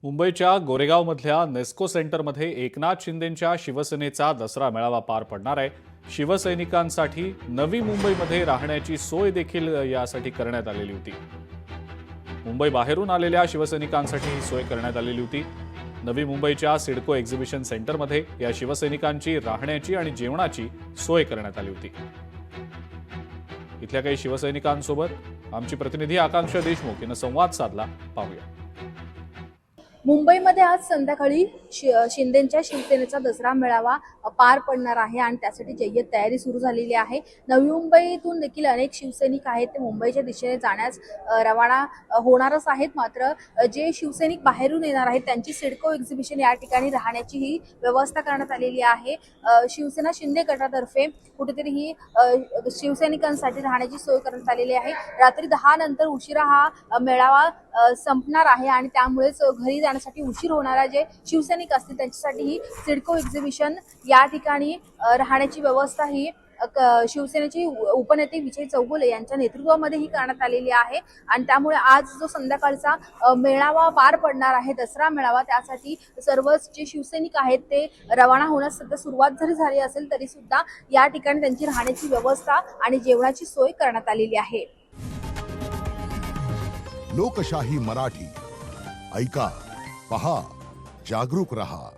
मुंबईच्या गोरेगावमधल्या नेस्को सेंटरमध्ये एकनाथ शिंदेंच्या शिवसेनेचा दसरा मेळावा पार पडणार आहे। शिवसैनिकांसाठी नवी मुंबईमध्ये राहण्याची सोय देखील यासाठी करण्यात आलेली होती। मुंबई बाहेरून आलेल्या शिवसैनिकांसाठी ही सोय करण्यात आलेली होती। नवी मुंबईच्या सिडको एक्झिबिशन सेंटरमध्ये या शिवसैनिकांची राहण्याची आणि जेवणाची सोय करण्यात आली होती। इथल्या काही शिवसैनिकांसोबत आमची प्रतिनिधी आकांक्षा देशमुख यांनी संवाद साधला, पाहूया। मुंबईमध्ये आज संध्याकाळी शिंदेंच्या शिवसेनेचा दसरा मेळावा पार पडणार आहे आणि त्यासाठी जय्यत तयारी सुरू झालेली आहे। नवी मुंबईतून देखील अनेक शिवसैनिक आहेत ते मुंबईच्या दिशेने जाण्यास रवाना होणारच आहेत। मात्र जे शिवसैनिक बाहेरून येणार आहेत त्यांची सिडको एक्झिबिशन या ठिकाणी राहण्याची ही व्यवस्था करण्यात आलेली आहे। शिवसेना शिंदे गटातर्फे कुठेतरी ही शिवसैनिकांसाठी राहण्याची सोय करण्यात आलेली आहे। रात्री 10 नंतर उशिरा हा मेळावा संपणार आहे आणि त्यामुळेच घरी जाण्यासाठी उशीर होणारा जे शिवसैनिक असतील त्यांच्यासाठी ही सिडको एक्झिबिशन या ठिकाणी राहण्याची व्यवस्था ही शिवसेनेचे उपनेते विजय चौगुले यांच्या नेतृत्वामध्ये ही करण्यात आलेली आहे। आणि त्यामुळे आज जो संध्याकाळचा मेळावा पार पडणार आहे दसरा मेळावा, त्यासाठी सर्वच जे शिवसैनिक आहेत ते रवाना होण्यास सध्या सुरुवात जरी झाली असेल तरी सुद्धा या ठिकाणी त्यांची राहण्याची व्यवस्था आणि जेवणाची सोय करण्यात आलेली आहे। लोकशाही मराठी ऐका, पहा, जागरूक रहा।